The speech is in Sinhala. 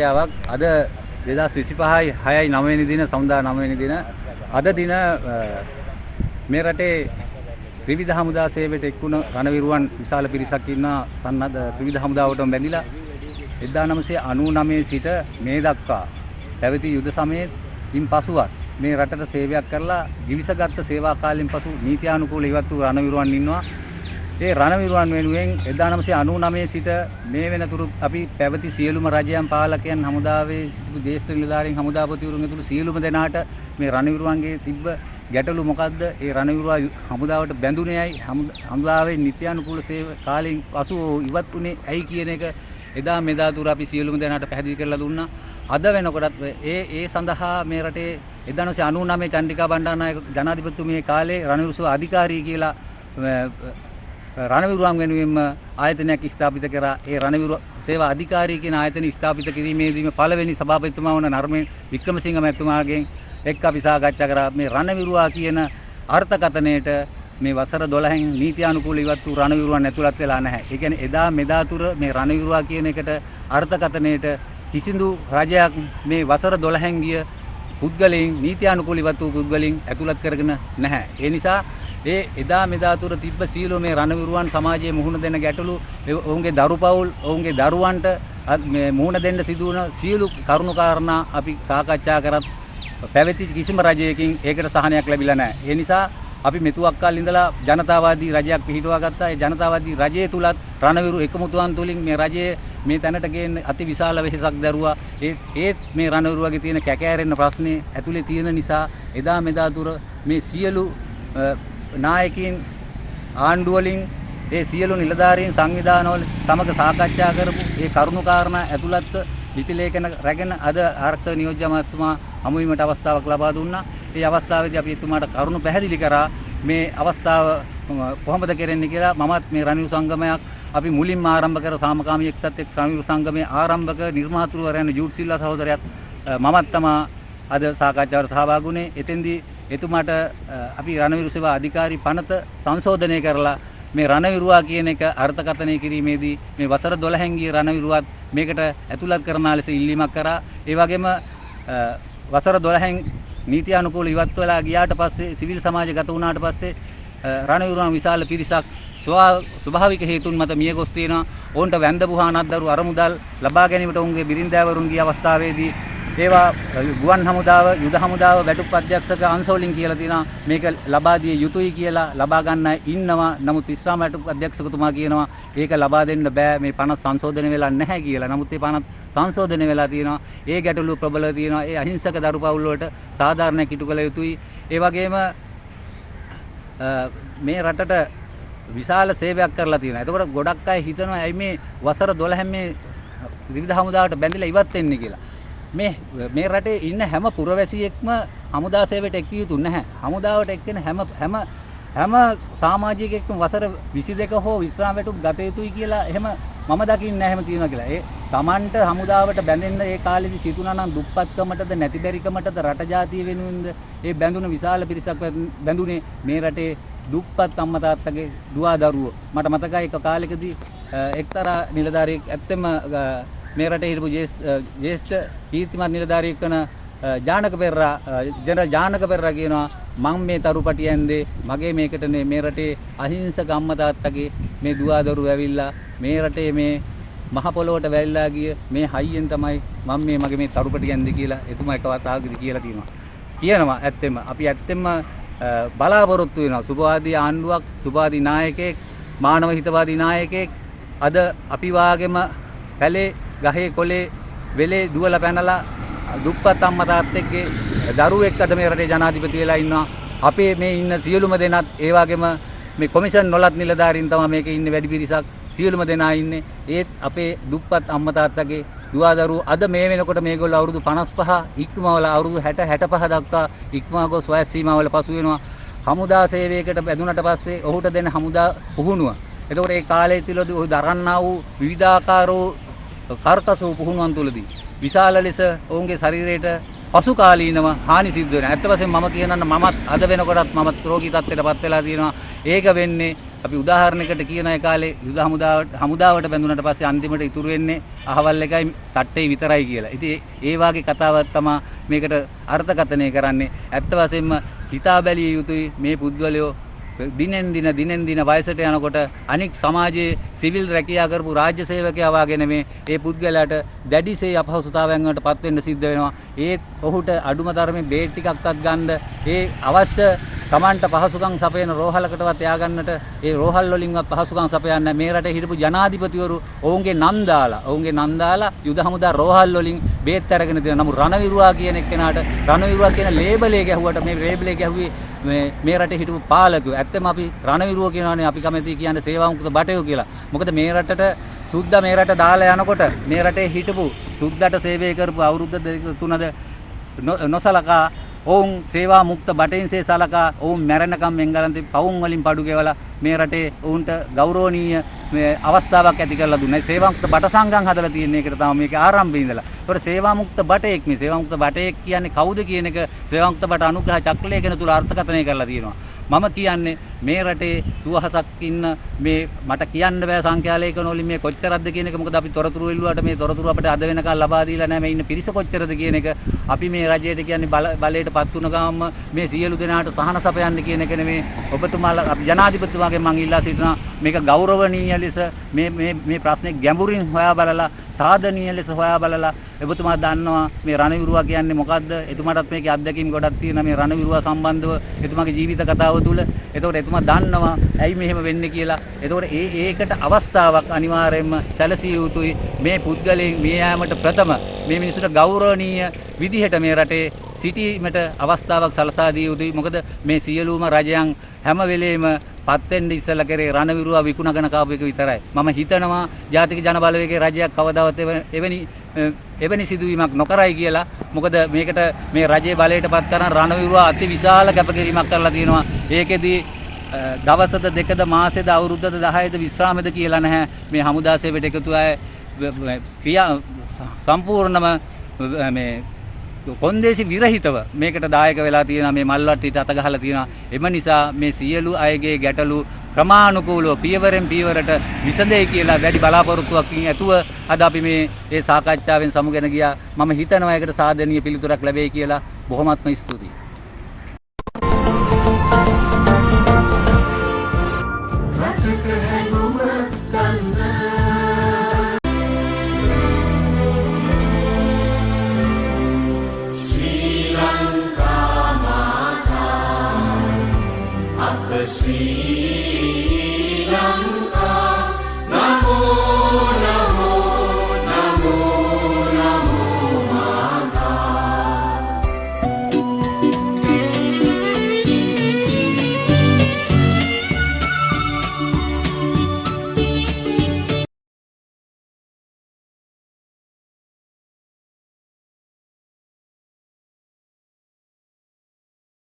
වාර්තාවක් අද 2025යි 6යි 9 වෙනි දින සමුදා 9 වෙනි දින අද දින මේ රටේ ත්‍රිවිධ හමුදා සේවයට එක්වුණු රණවිරුවන් විශාල පිරිසක් ඉන්නවා සන්නද්ධ ත්‍රිවිධ හමුදාවටම බැඳිලා 1999 සිට මේ දක්වා පැවති යුද සමයේින් පසුවත් මේ රටට සේවයක් කරලා givisagatta සේවා කාලයෙන් පසු නීත්‍යානුකූල ඉවත් වූ රණවිරුවන් ඉන්නවා. ඒ රණවිරුවන් වෙනුවෙන් 1999 සිට මේ වෙනතුරු අපි පැවති සියලුම රජයන් පාලකයන් හමුදාවේ සිටපු ජ්‍යෙෂ්ඨ නිලධාරීන් හමුදාපතිවරුන් ඇතුළු සියලුම දෙනාට මේ රණවිරුවන්ගේ තිබ්බ ගැටලු මොකද්ද? ඒ රණවිරුවා හමුදාවට බැඳුනේයි හමුදාවේ නිත්‍යානුකූල සේවා කාලයෙන් පසු ඉවත් වුණේ ඇයි කියන එක එදා මෙදා තුර අපි සියලුම දෙනාට පැහැදිලි කරලා දුන්නා. අද වෙනකොටත් ඒ සඳහා මේ රටේ 1999 චන්ද්‍රිකා බණ්ඩාරනායක ජනාධිපතිතුමියේ කාලේ රණවිරු අධිකාරී කියලා රණවිරුවන් වෙනුවෙන්ම ආයතනයක් ස්ථාපිත කරා. ඒ රණවිරු සේවා අධිකාරී කියන ආයතන ස්ථාපිත කිරීමේදීම පළවෙනි සභාපතිතුමා වුණ නර්මේ වික්‍රමසිංහ මැතිතුමාගෙන් එක් අපි සාකච්ඡා කරා මේ රණවිරුවා කියන අර්ථකථනයට මේ වසර 12න් නීත්‍යානුකූල ඉවත් වූ රණවිරුවන් ඇතුළත් වෙලා නැහැ. ඒ කියන්නේ එදා මෙදා තුර මේ රණවිරුවා කියන එකට අර්ථකථනයට කිසිදු රජයක් මේ වසර 12න් ගිය පුද්ගලයන් නීත්‍යානුකූල ඉවත් වූ පුද්ගලයන් ඇතුළත් කරගෙන නැහැ. ඒ නිසා ඒ එදා මෙදා තුර තිබ්බ සියලු මේ රණවිරුවන් සමාජයේ මුහුණ දෙන ගැටලු ඔවුන්ගේ දරුපවුල් ඔවුන්ගේ දරුවන්ට මේ මුහුණ දෙන්න සිදුවන සියලු කරුණු කාරණා අපි සාකච්ඡා කරත් පැවති කිසිම රජයකින් ඒකට සහනයක් ලැබිලා නැහැ. ඒ නිසා අපි මෙතුවක් කල් ඉඳලා ජනතාවාදී රජයක් පිහිටුවා ගත්තා. ඒ ජනතාවාදී රජයේ තුලත් රණවිරු එකමුතුන් තුලින් මේ රජයේ මේ තැනට ගේන්න අති විශාල වෙහෙසක් දරුවා. ඒත් මේ රණවිරුවගේ තියෙන කැකෑරෙන්න ප්‍රශ්නේ ඇතුලේ තියෙන නිසා එදා මෙදා තුර මේ සියලු නායකයින් ආණ්ඩුව වලින් ඒ සියලු නිලධාරීන් සංවිධානවල සමග සාකච්ඡා කරපු ඒ කරුණු කාරණා ඇතුළත් ලිපිලේඛන රැගෙන අද ආරක්ෂක නියෝජ්‍ය අමාත්‍යතුමා හමු වීමට අවස්ථාවක් ලබා දුන්නා. ඒ අවස්ථාවේදී අපි එතුමාට කරුණු පැහැදිලි කරා මේ අවස්ථාව කොහොමද කෙරෙන්නේ කියලා. මමත් මේ රණවිරු සංගමයක් අපි මුලින්ම ආරම්භ කර සාමකාමී එක්සත් එක්ක රණවිරු සංගමයේ ආරම්භක නිර්මාතෘවරයන් ජූඩ් සිල්වා සහෝදරයාත් මමත් තමා අද සාකච්ඡාවට සහභාගී වුණේ. එතෙන්දී එතුමාට අපි රණවිරු සේවා අධිකාරී පනත සංශෝධනය කරලා මේ රණවිරුවා කියන එක අර්ථකථනය කිරීමේදී මේ වසර 12න් ගිය රණවිරුවත් මේකට ඇතුළත් කරන ලෙස ඉල්ලීමක් කරා. ඒ වගේම වසර 12න් නීත්‍යානුකූල ඉවත් වෙලා ගියාට පස්සේ සිවිල් සමාජය ගත වුණාට පස්සේ රණවිරුවන් විශාල පිරිසක් ස්වභාවික හේතුන් මත මිය ගොස් තියෙනවා. ඔවුන්ට වැන්දපුහා නද්දරු අරමුදල් ලබා ගැනීමට ඔවුන්ගේ බිරින්දෑවරුන් ගිය අවස්ථාවේදී ඒවා ගුවන් හමුදාව යුද හමුදාව වැටුප් අධ්‍යක්ෂක අංශවලින් කියලා තියෙනවා මේක ලබා දිය යුතුයි කියලා ලබා ගන්න ඉන්නවා. නමුත් විශ්‍රාම වැටුප් අධ්‍යක්ෂකතුමා කියනවා ඒක ලබා දෙන්න බෑ මේ පනත් සංශෝධනය වෙලා නැහැ කියලා. නමුත් මේ පනත් සංශෝධනය වෙලා තියෙනවා. ඒ ගැටලු ප්‍රබල තියෙනවා. ඒ අහිංසක දරුපවුල් වලට සාධාරණයක් ඉටු කළ යුතුයි. ඒ වගේම මේ රටට විශාල සේවයක් කරලා තියෙනවා. එතකොට ගොඩක් අය හිතනවා ඇයි මේ වසර 12න් මේ ත්‍රිවිධ හමුදාවට බැඳිලා ඉවත් වෙන්නේ කියලා. මේ රටේ ඉන්න හැම පුරවැසියෙක්ම හමුදා සේවයට එක්විය යුතු නැහැ. හමුදාවට එක්වෙන හැම සමාජිකයෙක්ම වසර 22 හෝ විශ්‍රාම වැටුප් ගත යුතුයි කියලා එහෙම මම දකින්නේ නැහැ එහෙම තියෙනවා කියලා. ඒ Tamanට හමුදාවට බැඳෙන්න ඒ කාලෙදි සිතුනා නම් දුප්පත්කමටද නැතිබැරිකමටද රට ජාතිය වෙනුවෙන්ද ඒ බැඳුන විශාල පිරිසක් බැඳුනේ මේ රටේ දුප්පත් අම්මා තාත්තගේ දුවා දරුවෝ. මට මතකයි එක කාලෙකදී එක්තරා නිලධාරියෙක් ඇත්තම මේ රටේ හිටපු ජ්‍යෙෂ්ඨ කීර්තිමත් නිලධාරියෙක් වන ජානක පෙරරා ජෙනරල් ජානක පෙරරා කියනවා මම මේ තරුපටි ඇන්දේ මගේ මේකටනේ මේ රටේ අහිංසක අම්මා තාත්තගේ මේ දුවා දරුවෝ ඇවිල්ලා මේ රටේ මේ මහ පොළොවට වැල්ලා ගිය මේ හයියෙන් තමයි මම මගේ මේ තරුපටි ඇන්දේ කියලා එතුමා එක වතාවකදී කියලා කියනවා ඇත්තෙම අපි ඇත්තෙම බලාපොරොත්තු වෙනවා සුභවාදී ආණ්ඩුවක් සුභවාදී නායකයෙක් මානව හිතවාදී නායකයෙක් අද අපි වාගේම පැලේ ගහේ කොලේ වෙලේ දුවලා පැනලා දුප්පත් අම්මා තාත්තෙක්ගේ දරුවෙක් අද මේ රටේ ජනාධිපති වෙලා ඉන්නවා. අපේ මේ ඉන්න සියලුම දෙනාත් ඒ වගේම මේ කොමිෂන් නොලත් නිලධාරීන් තමයි මේකේ ඉන්නේ වැඩි පිරිසක් සියලුම දෙනා ඉන්නේ. ඒත් අපේ දුප්පත් අම්මා තාත්තගේ දුවා දරුවෝ අද මේ වෙනකොට මේගොල්ලෝ අවුරුදු 55 ඉක්මවලා අවුරුදු 60 65 දක්වා ඉක්මවා ගොස් වයස් සීමාවල පසු වෙනවා. හමුදා සේවයකට බැඳුනට පස්සේ ඔහුට දෙන හමුදා පුහුණුව. එතකොට ඒ කාලයේ තුලදී ඔහු දරන්නා වූ විවිධාකාර වූ කර්කස වූ පුහුණුවන් තුලදී විශාල ලෙස ඔවුන්ගේ ශරීරයට පසු කාලීනව හානි සිද්ධ වෙනවා. ඇත්ත වශයෙන්ම මම කියනනම් මමත් අද වෙනකොටත් මමත් රෝගී තත්ත්වයටපත් වෙලා තියෙනවා. ඒක වෙන්නේ අපි උදාහරණයකට කියන ඒ කාලේ යුද හමුදාවට බැඳුනට පස්සේ අන්තිමට ඉතුරු වෙන්නේ අහවල් එකයි තට්ටේ විතරයි කියලා. ඉතින් ඒ වාගේ කතාවක් තමයි මේකට අර්ථකථනය කරන්නේ. ඇත්ත වශයෙන්ම හිතා බැලිය යුතුයි මේ පුද්ගලයෝ දිනෙන් දින වයසට යනකොට අනික් සමාජයේ සිවිල් රැකියාව කරපු රාජ්‍ය සේවකයා වාගෙන මේ පුද්ගලයාට දැඩිසේ අපහසුතාවයන් වලට පත් වෙන්න සිද්ධ වෙනවා. ඒත් ඔහුට අඩුම තරමේ බේත් ටිකක්වත් ගන්න ඒ අවශ්‍ය තමන්ට පහසුකම් සපයන රෝහලකටවත් යාගන්නට ඒ රෝහල් වලින්වත් පහසුකම් සපයන්න මේ රටේ හිටපු ජනාධිපතිවරු ඔවුන්ගේ නම් දාලා යුද හමුදා රෝහල් වලින් බේත් අරගෙන තියෙනවා. නමුත් රණවිරුවා කියන එක්කෙනාට රණවිරුවා කියන ලේබලේ ගැහුවට මේ ලේබලේ ගැහුවේ මේ රටේ හිටපු පාලකයෝ. ඇත්තම අපි රණවිරුවා කියනවානේ අපි කැමති කියන්නේ සේවාමුක්ත බටයෝ කියලා. මොකද මේ රටට සුද්දා මේ රට දාලා යනකොට මේ රටේ හිටපු සුද්දාට සේවය කරපු අවුරුද්ද 2-3 නොසලකා ඔවුන් සේවා මුක්ත බටෙන්සේ සලකා ඔවුන් මැරෙනකම් එංගලන්තේ පවුම් වලින් පඩු ගෙවලා මේ රටේ ඔවුන්ට ගෞරවනීය මේ අවස්ථාවක් ඇති කරලා දුන්නා. සේවා මුක්ත බට සංගම් හදලා තියෙන එකට තමයි මේක ආරම්භය ඉඳලා. ඒතකොට සේවා මුක්ත බටෙක් මේ සේවා මුක්ත බටෙක් කියන්නේ කවුද කියන එක සේවා මුක්ත බට අනුග්‍රහ චක්‍රලේඛන තුල අර්ථකථනය කරලා තියෙනවා. මම කියන්නේ මේ රටේ සුවහසක් ඉන්න මේ මට කියන්න බෑ සංඛ්‍යාලේඛන වලින් මේ කොච්චරක්ද කියන එක. මොකද අපි තොරතුරු ඉල්ලුවාට මේ තොරතුරු අපිට අද වෙනකන් ලබා දීලා නැහැ. මේ ඉන්න පිරිස කොච්චරද කියන එක. අපි මේ රජයට කියන්නේ බලයට පත් වුණ ගාම මේ සියලු දෙනාට සහන සපයන්න කියන එක නෙමේ. ඔබතුමාලා ජනාධිපතිතුමාගෙන් මම ඉල්ලා සිටිනවා මේක ගෞරවනීය ලෙස මේ ප්‍රශ්නේ ගැඹුරින් හොයා බලලා සාධනීය ලෙස හොයා බලලා ඔබතුමා දන්නවා මේ රණවිරුවා කියන්නේ මොකද්ද? එතුමාටත් මේකේ අත්දැකීම් ගොඩක් තියෙනවා මේ රණවිරුවා සම්බන්ධව එතුමාගේ ජීවිත කතාව තුළ. එතකොට එතුමා දන්නවා ඇයි මෙහෙම වෙන්නේ කියලා. එතකොට ඒකට අවස්ථාවක් අනිවාර්යයෙන්ම සැලසිය යුතුයි. මේ පුද්ගලයන් මේ යාමට ප්‍රථම මේ මිනිසුන්ට ගෞරවනීය විදිහට මේ රටේ සිටීමට අවස්ථාවක් සලසා දිය යුතුයි. මොකද මේ සියලුම රජයන් හැම වෙලේම පත් වෙන්න ඉස්සලා කරේ රණවිරුවා විකුණගෙන කාපු එක විතරයි. මම හිතනවා ජාතික ජන බලවේගයේ රජයක් කවදාවත් එවැනි සිදුවීමක් නොකරයි කියලා. මොකද මේකට මේ රජයේ බලයට පත් කරන රණවිරුවා අති විශාල කැපකිරීමක් කරලා තියෙනවා. ඒකෙදී දවසද දෙකද මාසෙද අවුරුද්දද 10ද විශ්‍රාමෙද කියලා නැහැ. මේ හමුදා සේවයට එකතු අය ක්‍රියා සම්පූර්ණම මේ කොන්දේසි විරහිතව මේකට දායක වෙලා තියෙනවා. මේ මල්වට්ටියට අත ගහලා තියෙනවා. එම නිසා මේ සියලු අයගේ ගැටලු ක්‍රමානුකූලව පියවරෙන් පියවරට විසඳෙයි කියලා වැඩි බලාපොරොත්තුවකින් ඇතුව අද අපි මේ සාකච්ඡාවෙන් සමුගෙන ගියා. මම හිතනවා ඒකට සාධනීය පිළිතුරක් ලැබෙයි කියලා. බොහොමත්ම ස්තුතියි. Sri Lanka